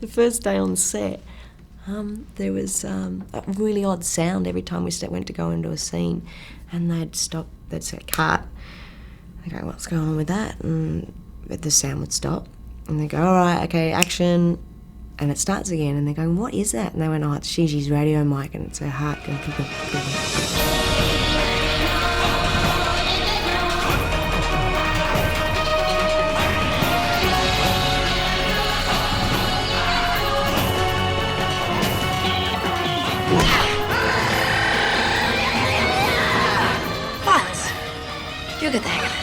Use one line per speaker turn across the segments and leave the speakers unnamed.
the first day on set, there was a really odd sound every time we went to go into a scene, and they'd say, cut. They'd go, what's going on with that? And the sound would stop, and they'd go, all right, okay, action, and it starts again, and they're going, what is that? And they went, oh, it's Gigi's radio mic, and it's her heart going,
You'll get the hang of it.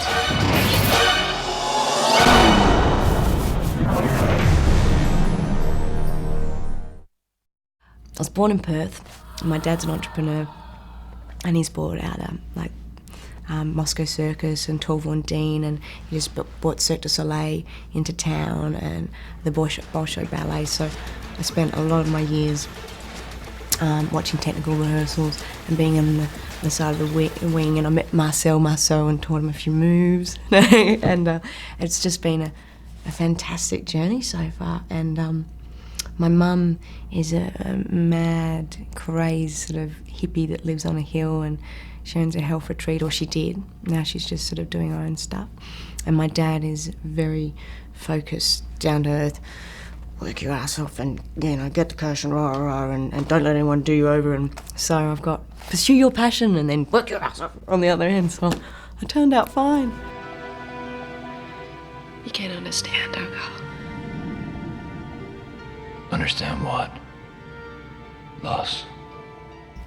I was born in Perth. My dad's an entrepreneur, and he's bought out Moscow Circus and 12 on Dean, and he just brought Cirque du Soleil into town and the Bolshoi Ballet. So I spent a lot of my years watching technical rehearsals and being on the side of the wing, and I met Marcel and taught him a few moves. And it's just been a fantastic journey so far. And my mum is a mad, crazed sort of hippie that lives on a hill, and she owns a health retreat, or she did. Now she's just sort of doing her own stuff. And my dad is very focused, down to earth, work your ass off and, get the cash and and don't let anyone do you over. And so I've got pursue your passion and then work your ass off on the other end. So I turned out fine.
You can't understand, Argyle.
Understand what? Loss.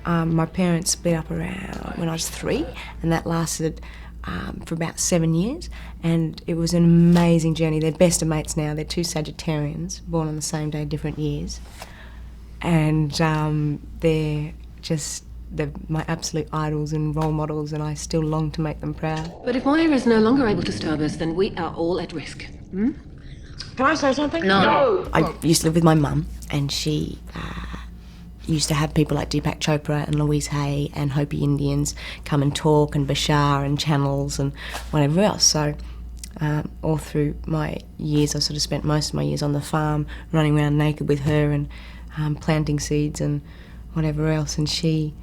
My parents split up around when I was 3, and that lasted for about 7 years, and it was an amazing journey. They're best of mates now. They're 2 Sagittarians, born on the same day, different years, and they're my absolute idols and role models, and I still long to make them proud.
But if Moira is no longer able to stab us, then we are all at risk.
Can I say something?
No.
I used to live with my mum, and she used to have people like Deepak Chopra and Louise Hay and Hopi Indians come and talk, and Bashar and Channels and whatever else. So all through my years, I sort of spent most of my years on the farm, running around naked with her and planting seeds and whatever else. And she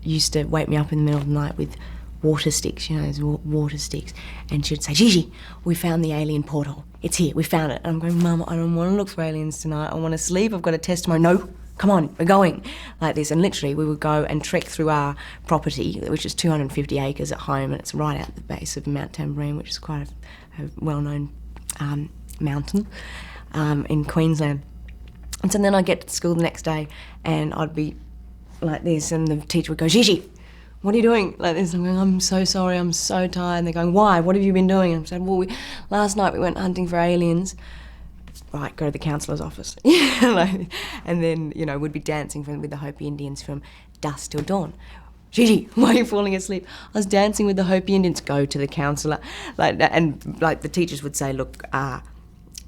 used to wake me up in the middle of the night with water sticks, those water sticks, and she'd say, Gigi, we found the alien portal. It's here, we found it. And I'm going, Mum, I don't want to look for aliens tonight. I want to sleep, I've got a test tomorrow. No, come on, we're going. Like this. And literally we would go and trek through our property, which is 250 acres at home, and it's right at the base of Mount Tamborine, which is quite a well-known mountain in Queensland. And so then I'd get to school the next day and I'd be like this, and the teacher would go, Gigi, what are you doing? Like this. I'm going, I'm so sorry, I'm so tired. And they're going, why? What have you been doing? And I'm saying, well, last night we went hunting for aliens. Right, go to the counsellor's office. And then, we'd be dancing with the Hopi Indians from dusk till dawn. Gigi, why are you falling asleep? I was dancing with the Hopi Indians. Go to the counsellor. And the teachers would say, look,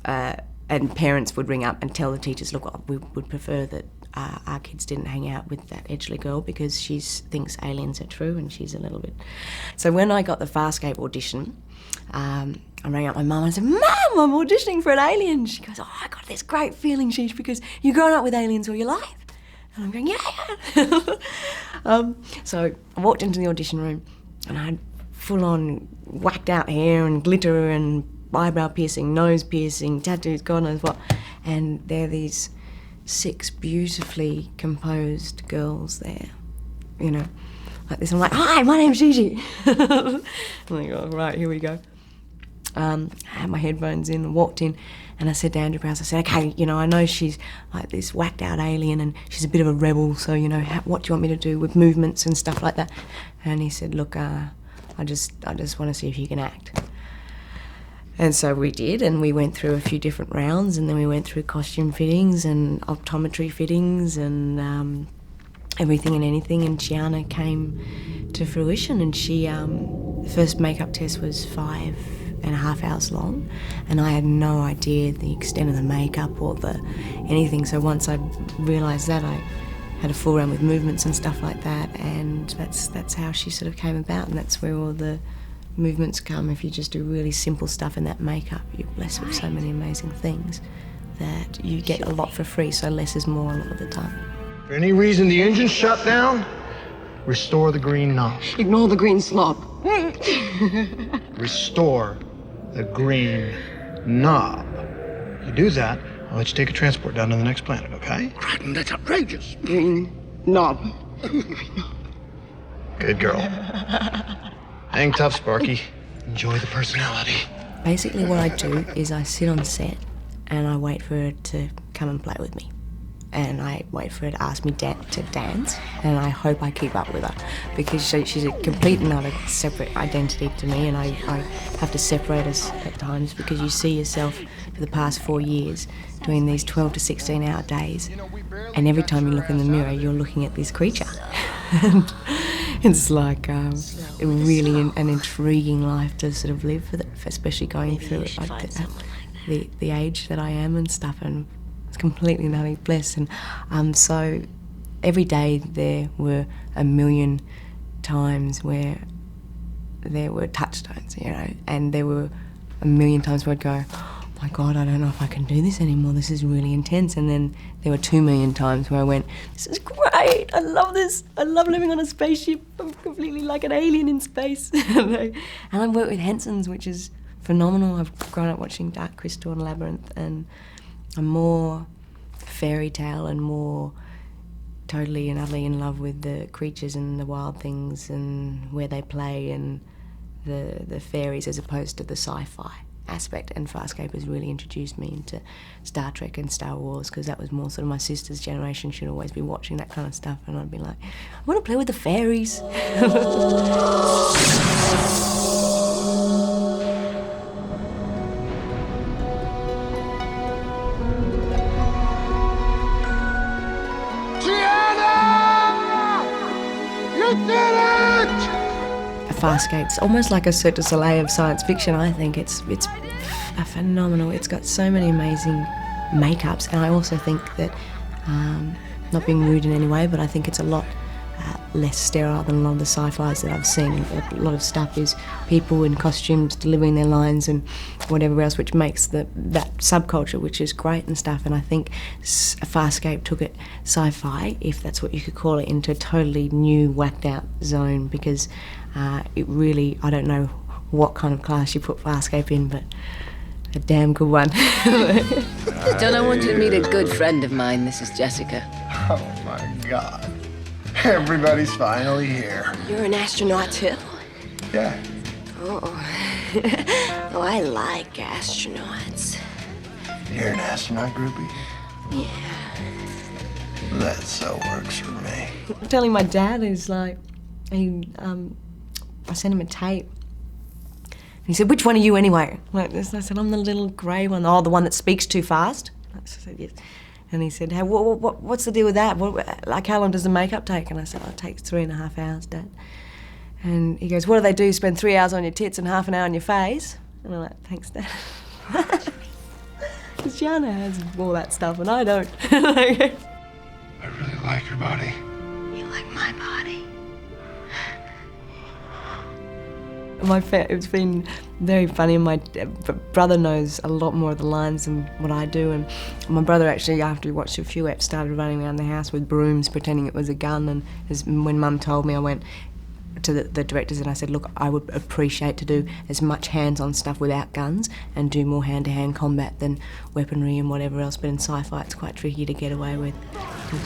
and parents would ring up and tell the teachers, look, we would prefer that our kids didn't hang out with that Edgley girl because she thinks aliens are true and she's a little bit... So when I got the Farscape audition, I rang up my mum and I said, Mum, I'm auditioning for an alien. She goes, oh, I got this great feeling, Sheesh, because you've grown up with aliens all your life. And I'm going, yeah. So I walked into the audition room and I had full-on whacked-out hair and glitter and eyebrow piercing, nose piercing, tattoos, God knows what. And there are these 6 beautifully composed girls there, like this. I'm like, hi, my name's Gigi. I'm like, oh, right, here we go. I had my headphones in and walked in, and I said to Andrew Prowse, I said, okay, I know she's like this whacked out alien and she's a bit of a rebel, so, what do you want me to do with movements and stuff like that? And he said, look, I just want to see if you can act. And so we did, and we went through a few different rounds, and then we went through costume fittings and optometry fittings and everything and anything, and Gianna came to fruition, and she, the first makeup test was 5.5 hours long, and I had no idea the extent of the makeup or anything, so once I realised that, I had a full round with movements and stuff like that, and that's how she sort of came about, and that's where all the movements come. If you just do really simple stuff in that makeup, you're blessed with so many amazing things. that you get a lot for free, so less is more a lot of the time.
For any reason the engine's shut down, restore the green knob.
Ignore the green slob.
Restore the green knob. You do that, I'll let you take a transport down to the next planet, okay?
Crichton, that's outrageous.
Green knob.
Good girl. Hang tough, Sparky. Enjoy the personality.
Basically what I do is I sit on set and I wait for her to come and play with me. And I wait for her to ask me to dance, and I hope I keep up with her because she's a complete and utter separate identity to me, and I have to separate us at times because you see yourself for the past 4 years doing these 12 to 16 hour days, and every time you look in the mirror you're looking at this creature. It's like really an intriguing life to sort of live, especially going through it like the age that I am and stuff, and it's completely and utterly blessed. And so every day there were a million times where there were touchstones, you know, and there were a million times where I'd go, oh my God, I don't know if I can do this anymore, this is really intense. And then there were 2 million times where I went, this is great, I love this, I love living on a spaceship, I'm completely like an alien in space. And I work with Henson's, which is phenomenal. I've grown up watching Dark Crystal and Labyrinth, and I'm more fairy tale and more totally and utterly in love with the creatures and the wild things and where they play and the fairies as opposed to the sci-fi aspect. And Farscape has really introduced me into Star Trek and Star Wars because that was more sort of my sister's generation. She'd always be watching that kind of stuff and I'd be like, I want to play with the fairies. Farscape's almost like a Cirque du Soleil of science fiction. I think it's a phenomenal. It's got so many amazing makeups, and I also think that, not being rude in any way, but I think it's a lot less sterile than a lot of the sci-fis that I've seen. A lot of stuff is people in costumes delivering their lines and whatever else, which makes that subculture, which is great and stuff. And I think Farscape took it sci-fi, if that's what you could call it, into a totally new, whacked out zone because it really, I don't know what kind of class you put Farscape in, but a damn good one.
Don't I want you to meet a good friend of mine? This is Jessica.
Oh my God. Everybody's finally here.
You're an astronaut too?
Yeah.
Oh. Oh, I like astronauts.
You're an astronaut groupie?
Yeah.
That so works for me.
Telling my dad is like, I sent him a tape. And he said, which one are you anyway? Like this. And I said, I'm the little grey one. Oh, the one that speaks too fast? I said, yes. And he said, hey, what's the deal with that? Like, how long does the makeup take? And I said, oh, it takes 3.5 hours, Dad. And he goes, what do they do? Spend 3 hours on your tits and half an hour on your face? And I'm like, thanks, Dad. Because Gianna has all that stuff and I don't.
I really like your body.
You like my body?
It's been very funny. My brother knows a lot more of the lines than what I do, and my brother actually, after he watched a few eps, started running around the house with brooms pretending it was a gun. And when Mum told me, I went to the directors and I said, look, I would appreciate to do as much hands-on stuff without guns and do more hand-to-hand combat than weaponry and whatever else, but in sci-fi it's quite tricky to get away with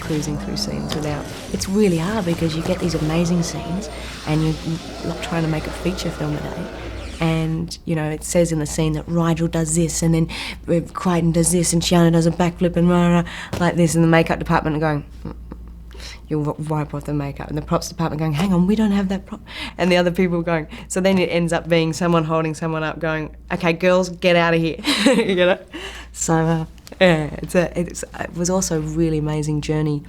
cruising through scenes without. It's really hard because you get these amazing scenes and you're not trying to make a feature film a day. And, you know, it says in the scene that Rigel does this and then Crichton does this and Shiana does a backflip and rah, rah, like this, and the makeup department are going, you'll wipe off the makeup, and the props department going, hang on, we don't have that prop, and the other people going, so then it ends up being someone holding someone up going, okay, girls, get out of here, you know? So, yeah, it was also a really amazing journey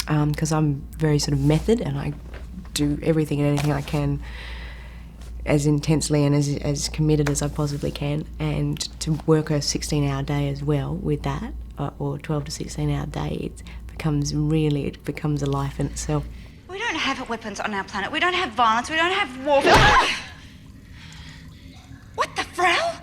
because I'm very sort of method and I do everything and anything I can as intensely and as committed as I possibly can, and to work a 16-hour day as well with that, or 12 to 16-hour day, it becomes a life in itself.
We don't have weapons on our planet. We don't have violence. We don't have warfare. What the frau?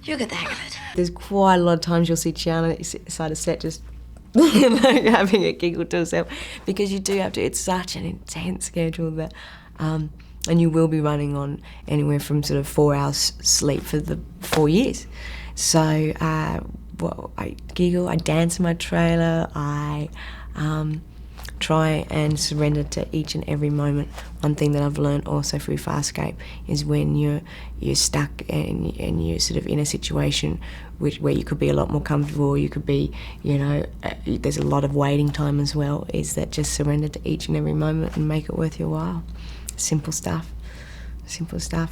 You get the hang of it.
There's quite a lot of times you'll see Chiana side of set just you know, having a giggle to herself, because you do have to. It's such an intense schedule that, and you will be running on anywhere from sort of 4 hours sleep for the 4 years. So, I giggle, I dance in my trailer, I try and surrender to each and every moment. One thing that I've learned also through Farscape is when you're stuck and you're sort of in a situation where you could be a lot more comfortable, you could be, you know, there's a lot of waiting time as well, is that just surrender to each and every moment and make it worth your while. Simple stuff.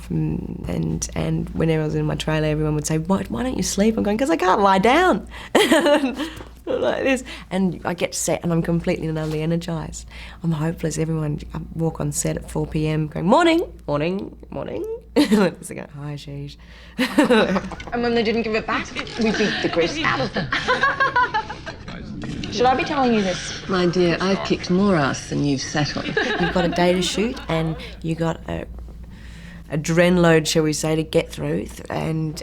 And whenever I was in my trailer, everyone would say, why don't you sleep? I'm going, because I can't lie down. Like this. And I get set and I'm completely and utterly energised. I'm hopeless. I walk on set at 4 p.m. going, morning. So I go, hi, Gigi.
And when they didn't give it back, we beat the grist out of them. Should I be telling you this?
My dear, I've kicked more ass than you've sat on.
You've got a day to shoot and you got a adrenaline load, shall we say, to get through, and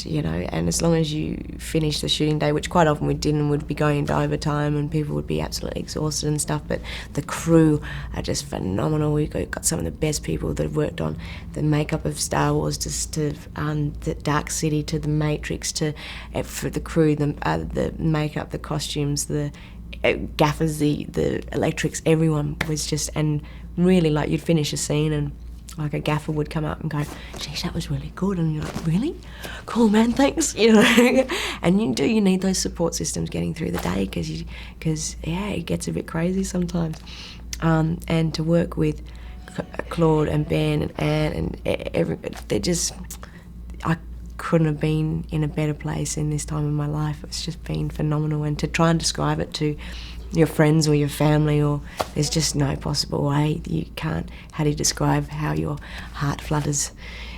you know, and as long as you finish the shooting day, which quite often we didn't, would be going into overtime and people would be absolutely exhausted and stuff, but the crew are just phenomenal. We've got some of the best people that have worked on the makeup of Star Wars, to the Dark City, to the Matrix, for the crew, the makeup, the costumes, the gaffers, the electrics, everyone was just, and really, like, you'd finish a scene and like a gaffer would come up and go, geez, that was really good. And you're like, really? Cool, man, thanks. You know, and you need those support systems getting through the day, because it gets a bit crazy sometimes. And to work with Claude and Ben and Anne and I couldn't have been in a better place in this time of my life. It's just been phenomenal. And to try and describe it to your friends or your family, or there's just no possible way. You can't. How do you describe how your heart flutters,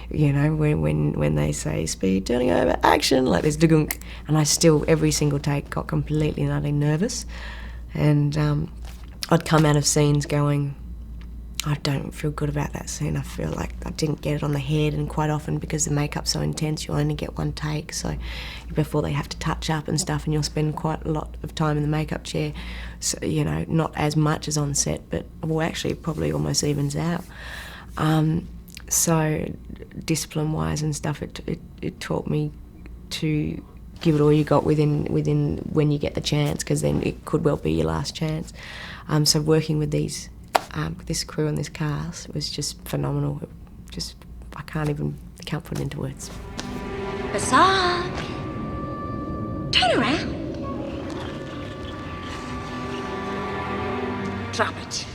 you know, when they say speed, turning over, action, like this dugunk, and I still, every single take, got completely and utterly nervous, and I'd come out of scenes going, I don't feel good about that scene. I feel like I didn't get it on the head, and quite often, because the makeup's so intense, you only get one take, so before they have to touch up and stuff, and you'll spend quite a lot of time in the makeup chair, so, you know, not as much as on set, but well, actually probably almost evens out. So discipline-wise and stuff, it taught me to give it all you got within when you get the chance, because then it could well be your last chance. So working with this crew and this cast was just phenomenal. I can't put it into words.
Basak! Turn around. Drop it.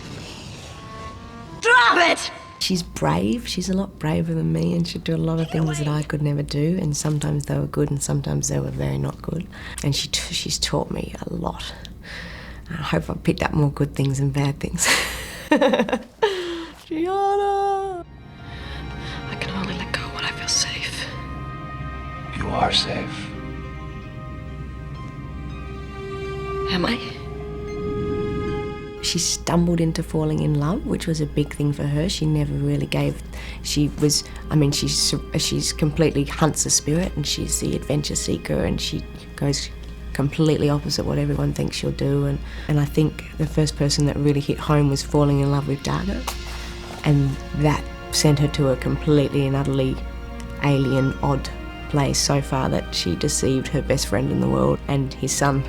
Drop it!
She's brave. She's a lot braver than me, and she'd do a lot of things that I could never do, and sometimes they were good and sometimes they were very not good. And she's taught me a lot. I hope I've picked up more good things than bad things. Gianna!
I can only let go when I feel safe.
You are safe.
Am I?
She stumbled into falling in love, which was a big thing for her. She never really she's completely hunts the spirit, and she's the adventure seeker, and she goes completely opposite what everyone thinks she'll do. And I think the first person that really hit home was falling in love with Dargo, and that sent her to a completely and utterly alien, odd place so far that she deceived her best friend in the world and his son.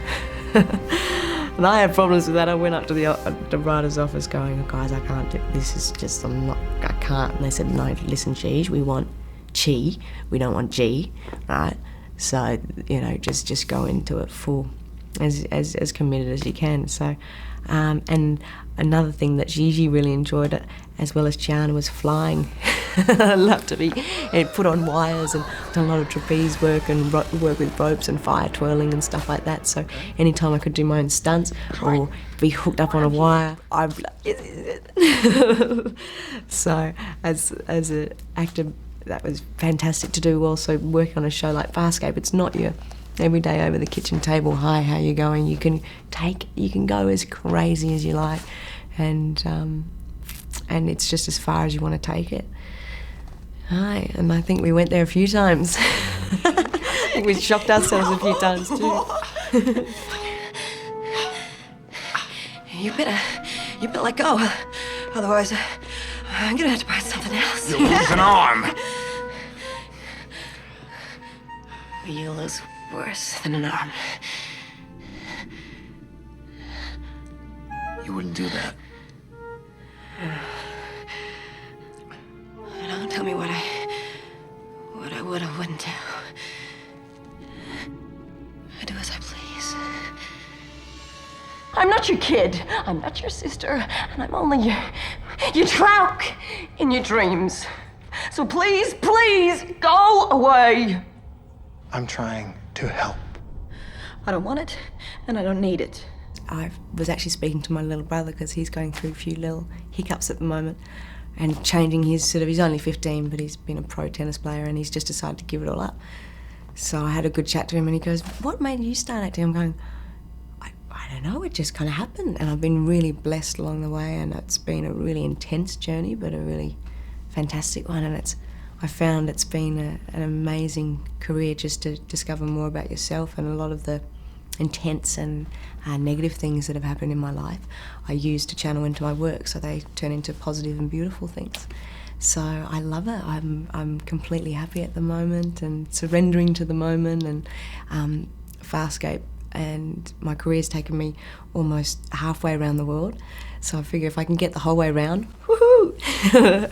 And I had problems with that. I went up to the writer's office going, oh, guys, I can't do this. Is just, I can't. And they said, no, listen, Gigi, we want Chi, we don't want G, right? So, you know, just go into it full, as committed as you can. So, and another thing that Gigi really enjoyed, as well as Chiana, was flying. I love to be put on wires and done a lot of trapeze work and work with ropes and fire twirling and stuff like that. So anytime I could do my own stunts or be hooked up on a wire, so as an actor, that was fantastic to do. Also working on a show like Farscape, it's not your every day over the kitchen table, hi, how you going? You can go as crazy as you like, and it's just as far as you want to take it. Hi, and I think we went there a few times. We shocked ourselves a few times too.
You better let go. Otherwise, I'm gonna have to buy something else.
You'll lose an arm.
You'll lose worse than an arm.
You wouldn't do that.
Don't tell me what I would or wouldn't do. I do as I please.
I'm not your kid. I'm not your sister. And I'm only your trout in your dreams. So please, please, go away.
I'm trying to help.
I don't want it, and I don't need it.
I was actually speaking to my little brother because he's going through a few little hiccups at the moment and changing his he's only 15, but he's been a pro tennis player and he's just decided to give it all up. So I had a good chat to him and he goes, what made you start acting? I'm going, I don't know, it just kind of happened. And I've been really blessed along the way, and it's been a really intense journey, but a really fantastic one. And I found it's been an amazing career just to discover more about yourself, and a lot of the intense and negative things that have happened in my life I use to channel into my work, so they turn into positive and beautiful things. So I love it. I'm completely happy at the moment and surrendering to the moment, and Farscape and my career's taken me almost halfway around the world, so I figure if I can get the whole way around, woohoo!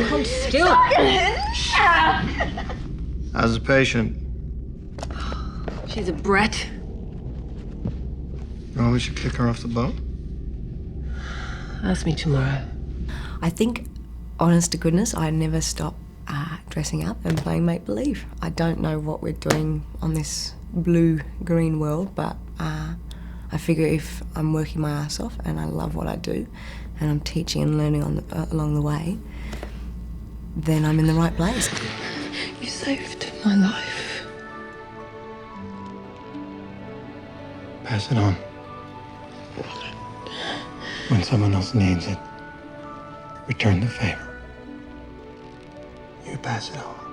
Hold still.
How's the patient?
She's a brat.
Oh, we should kick her off the boat?
Ask me tomorrow.
I think, honest to goodness, I never stop dressing up and playing make-believe. I don't know what we're doing on this blue-green world, but I figure if I'm working my ass off and I love what I do and I'm teaching and learning along the way, then I'm in the right place.
You saved my life.
Pass it on. When someone else needs it, return the favor. You pass it on.